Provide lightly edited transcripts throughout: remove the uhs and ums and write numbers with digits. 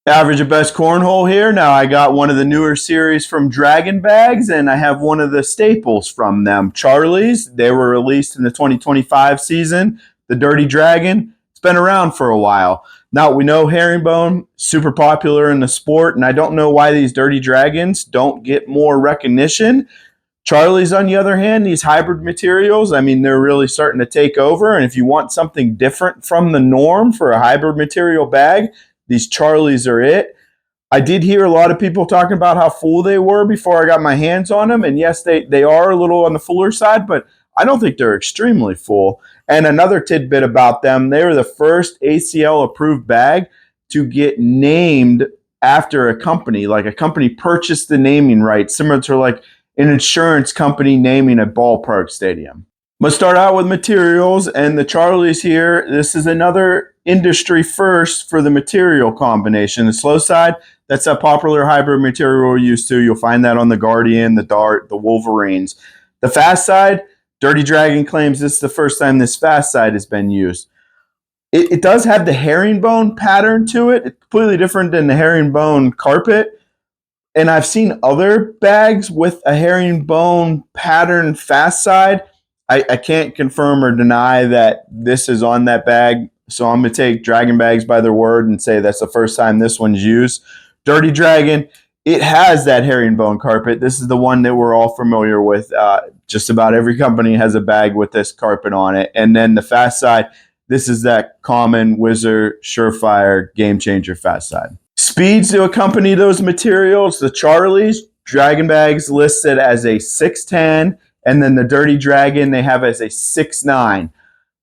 Average at Best Cornhole here. Now I got one of the newer series from Draggin Bags, and I have one of the staples from them, Charlies. They were released in the 2025 season. The Dirty Dragon. It's been around for a while. Now we know herringbone, super popular in the sport, and I don't know why these Dirty Dragons don't get more recognition. Charlies, on the other hand, these hybrid materials, I mean, they're really starting to take over. And if you want something different from the norm for a hybrid material bag, these Charlies are it. I did hear a lot of people talking about how full they were before I got my hands on them. And yes, they are a little on the fuller side, but I don't think they're extremely full. And another tidbit about them, they were the first ACL approved bag to get named after a company. Like a company purchased the naming rights, similar to like an insurance company naming a ballpark stadium. Let's start out with materials, and the Charlies here, this is another industry first for the material combination. The slow side, that's that popular hybrid material we're used to. You'll find that on the Guardian, the Dart, the Wolverines. The fast side, Dirty Dragon claims this is the first time this fast side has been used. It does have the herringbone pattern to it. It's completely different than the herringbone carpet. And I've seen other bags with a herringbone pattern fast side. I can't confirm or deny that this is on that bag. So I'm going to take Draggin Bags by their word and say that's the first time this one's used. Dirty Dragon, it has that herringbone carpet. This is the one that we're all familiar with. Just about every company has a bag with this carpet on it. And then the fast side, this is that common Whizzer, Surefire, Game Changer fast side. Speeds to accompany those materials, the Charlies, Draggin Bags listed as a 6'10", and then the Dirty Dragon they have as a 6'9".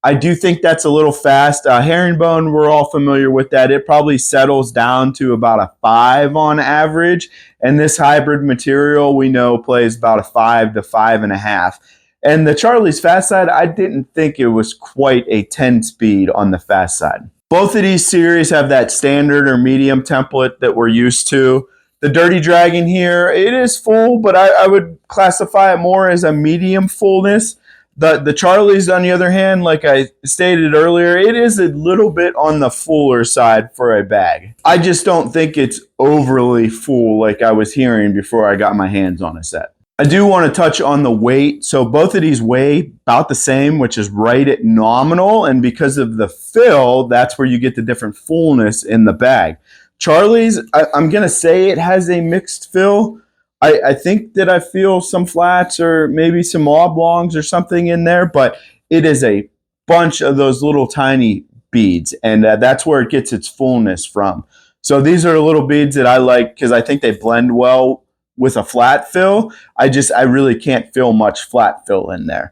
I do think that's a little fast. Herringbone, we're all familiar with that. It probably settles down to about a 5 on average, and this hybrid material we know plays about a 5 to 5.5. And the Charlies fast side, I didn't think it was quite a 10 speed on the fast side. Both of these series have that standard or medium template that we're used to. The Dirty Dragon here, it is full, but I would classify it more as a medium fullness. The Charlies, on the other hand, like I stated earlier, it is a little bit on the fuller side for a bag. I just don't think it's overly full like I was hearing before I got my hands on a set. I do want to touch on the weight. So both of these weigh about the same, which is right at nominal. And because of the fill, that's where you get the different fullness in the bag. Charlies, I'm going to say it has a mixed fill. I think that I feel some flats or maybe some oblongs or something in there, but it is a bunch of those little tiny beads. And that's where it gets its fullness from. So these are little beads that I like because I think they blend well with a flat fill. I really can't feel much flat fill in there.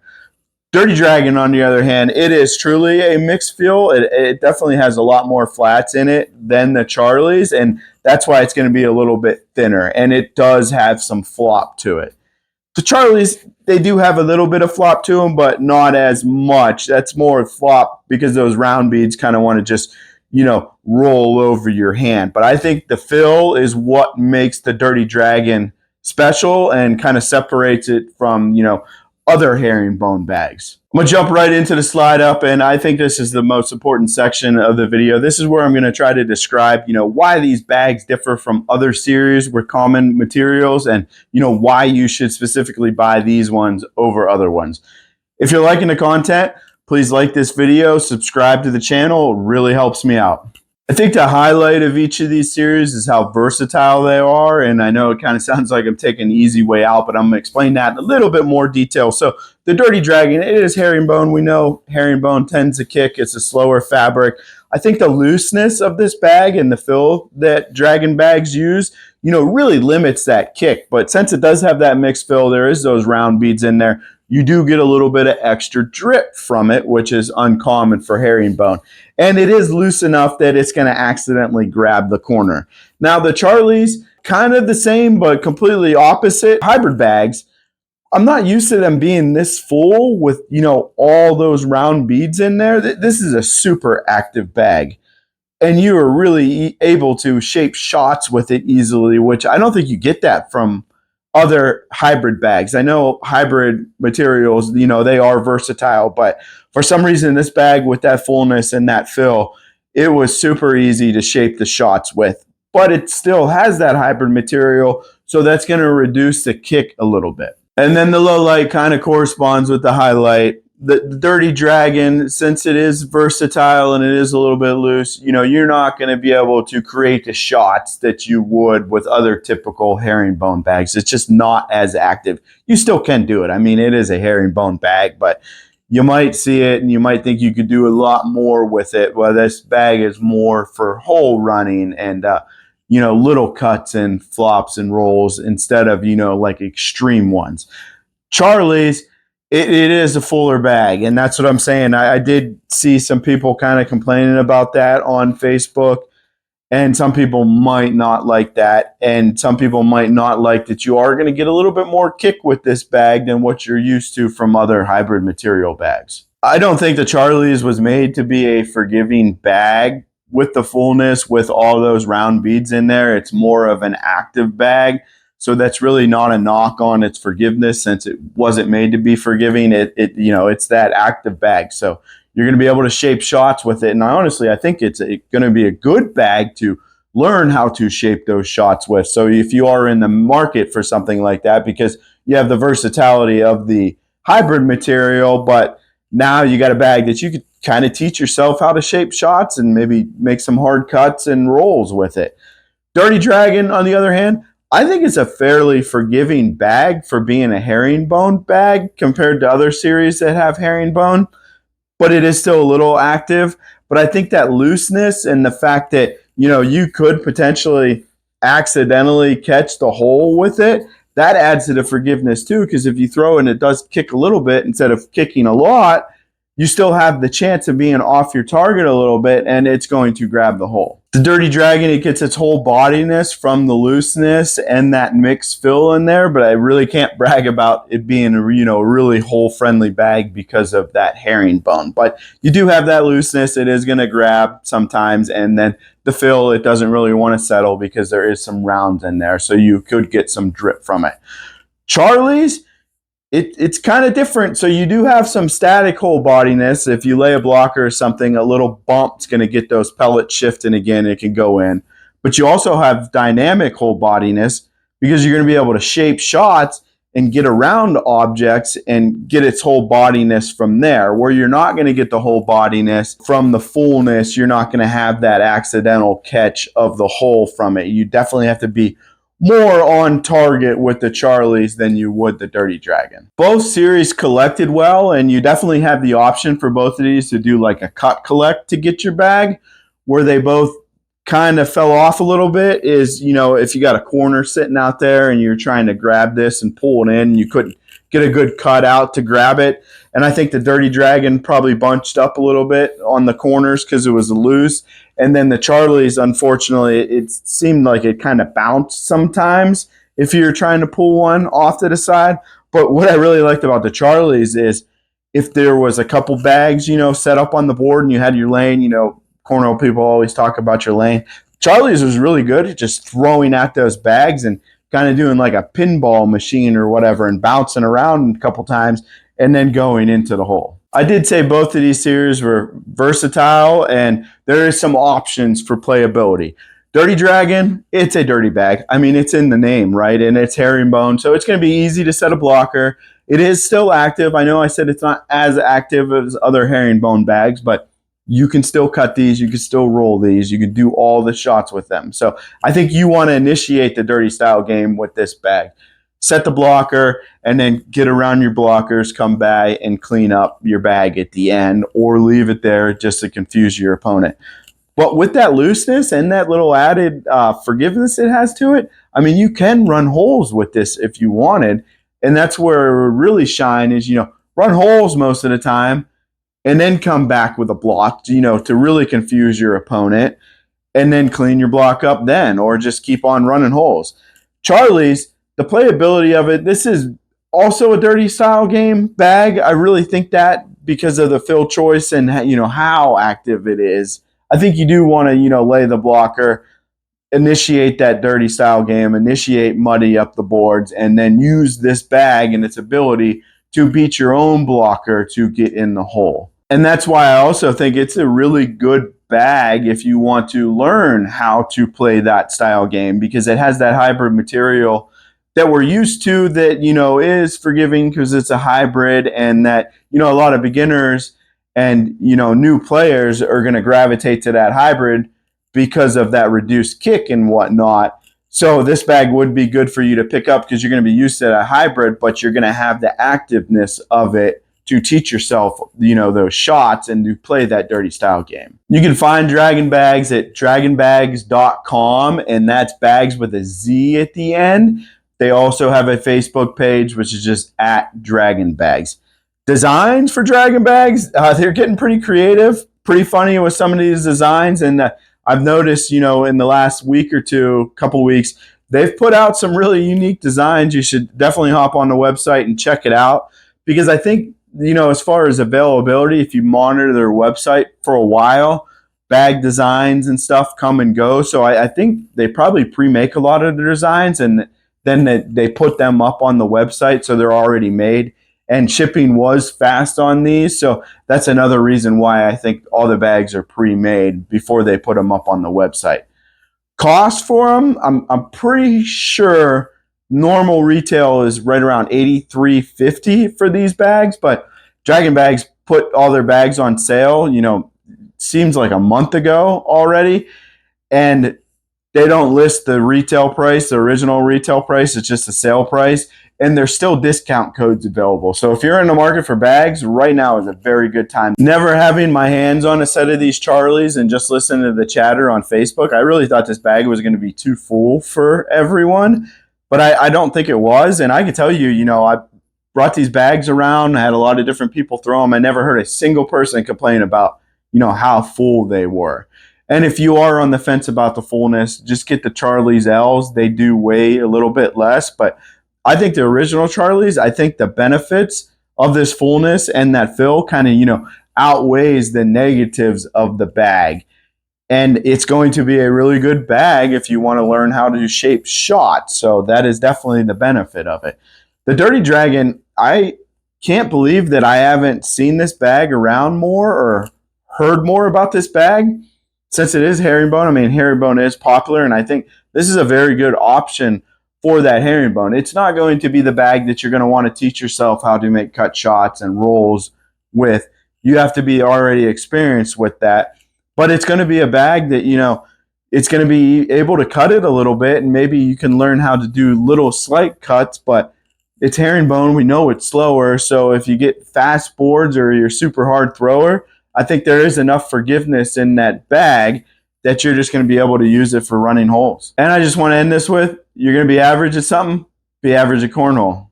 Dirty Dragon, on the other hand, it is truly a mixed fill. It definitely has a lot more flats in it than the Charlies, and that's why it's going to be a little bit thinner, and it does have some flop to it. The Charlies, they do have a little bit of flop to them, but not as much. That's more flop because those round beads kind of want to just, roll over your hand. But I think the fill is what makes the Dirty Dragon special and kind of separates it from, other herringbone bags. I'm going to jump right into the slide up, and I think this is the most important section of the video. This is where I'm going to try to describe, why these bags differ from other series with common materials and, why you should specifically buy these ones over other ones. If you're liking the content, please like this video, subscribe to the channel. It really helps me out. I think the highlight of each of these series is how versatile they are, and I know it kind of sounds like I'm taking the easy way out, but I'm going to explain that in a little bit more detail. So the Dirty Dragon, it is herringbone. We know herringbone tends to kick. It's a slower fabric. I think the looseness of this bag and the fill that Draggin Bags use, really limits that kick. But since it does have that mixed fill, there is those round beads in there. You do get a little bit of extra drip from it, which is uncommon for herringbone. And it is loose enough that it's going to accidentally grab the corner. Now, the Charlies, kind of the same, but completely opposite. Hybrid bags, I'm not used to them being this full with, all those round beads in there. This is a super active bag. And you are really able to shape shots with it easily, which I don't think you get that from other hybrid bags. I know hybrid materials, they are versatile, but for some reason this bag with that fullness and that fill, it was super easy to shape the shots with. but it still has that hybrid material, so that's going to reduce the kick a little bit. And then the low light kind of corresponds with the highlight. The Dirty Draggin, since it is versatile and it is a little bit loose, you're not going to be able to create the shots that you would with other typical herringbone bags. It's just not as active. You still can do it. I mean, it is a herringbone bag, but you might see it and you might think you could do a lot more with it. Well, this bag is more for hole running and, little cuts and flops and rolls instead of, like extreme ones. Charlie's, it is a fuller bag, and that's what I'm saying. I did see some people kind of complaining about that on Facebook, and some people might not like that, and some people might not like that you are going to get a little bit more kick with this bag than what you're used to from other hybrid material bags. I don't think the Charlies was made to be a forgiving bag with the fullness, with all those round beads in there. It's more of an active bag. So that's really not a knock on its forgiveness, since it wasn't made to be forgiving. It's that active bag. So you're going to be able to shape shots with it. And honestly, I think it's going to be a good bag to learn how to shape those shots with. So if you are in the market for something like that, because you have the versatility of the hybrid material, but now you got a bag that you could kind of teach yourself how to shape shots and maybe make some hard cuts and rolls with it. Dirty Draggin, on the other hand, I think it's a fairly forgiving bag for being a herringbone bag compared to other series that have herringbone, but it is still a little active. But I think that looseness and the fact that, you could potentially accidentally catch the hole with it, that adds to the forgiveness too, because if you throw and it does kick a little bit instead of kicking a lot, you still have the chance of being off your target a little bit, and it's going to grab the hole. The Dirty Draggin, it gets its whole bodiness from the looseness and that mixed fill in there, but I really can't brag about it being a really hole-friendly bag because of that herringbone. But you do have that looseness. It is going to grab sometimes, and then the fill, it doesn't really want to settle because there is some rounds in there, so you could get some drip from it. Charlie's, it's kind of different. So you do have some static whole bodiness. If you lay a blocker or something, a little bump's going to get those pellets shifting again. It can go in. But you also have dynamic whole bodiness because you're going to be able to shape shots and get around objects and get its whole bodiness from there. Where you're not going to get the whole bodiness from the fullness, you're not going to have that accidental catch of the hole from it. You definitely have to be more on target with the Charlies than you would the Dirty Draggin. Both series collected well, and you definitely have the option for both of these to do like a cut collect to get your bag. Where they both kind of fell off a little bit is, if you got a corner sitting out there and you're trying to grab this and pull it in, you couldn't get a good cut out to grab it. And I think the Dirty Draggin probably bunched up a little bit on the corners because it was loose. And then the Charlies, unfortunately, it seemed like it kind of bounced sometimes if you're trying to pull one off to the side. But what I really liked about the Charlies is if there was a couple bags, set up on the board and you had your lane, cornhole people always talk about your lane. Charlies was really good at just throwing at those bags and kind of doing like a pinball machine or whatever and bouncing around a couple times and then going into the hole. I did say both of these series were versatile, and there is some options for playability. Dirty Draggin, it's a dirty bag. I mean, it's in the name, right? And it's herringbone, so it's going to be easy to set a blocker. It is still active. I know I said it's not as active as other herringbone bags, but you can still cut these. You can still roll these. You can do all the shots with them. So I think you want to initiate the dirty style game with this bag. Set the blocker and then get around your blockers, come back and clean up your bag at the end, or leave it there just to confuse your opponent. But with that looseness and that little added forgiveness it has to it, I mean, you can run holes with this if you wanted. And that's where it would really shine is, run holes most of the time and then come back with a block, to really confuse your opponent and then clean your block up then, or just keep on running holes. Charlie's, the playability of it, this is also a dirty style game bag. I really think that because of the fill choice and how active it is. I think you do want to lay the blocker, initiate that dirty style game, initiate muddy up the boards, and then use this bag and its ability to beat your own blocker to get in the hole. And that's why I also think it's a really good bag if you want to learn how to play that style game, because it has that hybrid material that we're used to, that, you know, is forgiving because it's a hybrid, and that, you know, a lot of beginners and, you know, new players are going to gravitate to that hybrid because of that reduced kick and whatnot. So this bag would be good for you to pick up because you're going to be used to that hybrid, but you're going to have the activeness of it to teach yourself, you know, those shots and to play that dirty style game. You can find Draggin Bags at dragginbags.com, and that's bags with a Z at the end. They also have a Facebook page, which is just at Draggin Bags. Designs for Draggin Bags, they're getting pretty creative, pretty funny with some of these designs, and I've noticed, you know, in the last week or two, couple weeks, they've put out some really unique designs. You should definitely hop on the website and check it out, because I think, you know, as far as availability, if you monitor their website for a while, bag designs and stuff come and go. So I think they probably pre-make a lot of the designs, and then they put them up on the website, so they're already made. And shipping was fast on these, so that's another reason why I think all the bags are pre-made before they put them up on the website. Cost for them, I'm pretty sure normal retail is right around $83.50 for these bags, but Draggin Bags put all their bags on sale, you know, seems like a month ago already, and they don't list the retail price, the original retail price. It's just a sale price, and there's still discount codes available. So if you're in the market for bags, right now is a very good time. Never having my hands on a set of these Charlies and just listening to the chatter on Facebook, I really thought this bag was going to be too full for everyone, but I don't think it was. And I can tell you, you know, I brought these bags around. I had a lot of different people throw them. I never heard a single person complain about, you know, how full they were. And if you are on the fence about the fullness, just get the Charlies L's. They do weigh a little bit less, but I think the original Charlies, I think the benefits of this fullness and that fill kind of, you know, outweighs the negatives of the bag. And it's going to be a really good bag if you want to learn how to shape shots. So that is definitely the benefit of it. The Dirty Draggin, I can't believe that I haven't seen this bag around more or heard more about this bag. Since it is herringbone, I mean, herringbone is popular, and I think this is a very good option for that herringbone. It's not going to be the bag that you're going to want to teach yourself how to make cut shots and rolls with. You have to be already experienced with that. But it's going to be a bag that, you know, it's going to be able to cut it a little bit, and maybe you can learn how to do little slight cuts, but it's herringbone. We know it's slower, so if you get fast boards or you're a super hard thrower, I think there is enough forgiveness in that bag that you're just going to be able to use it for running holes. And I just want to end this with, you're going to be average at something, be average at cornhole.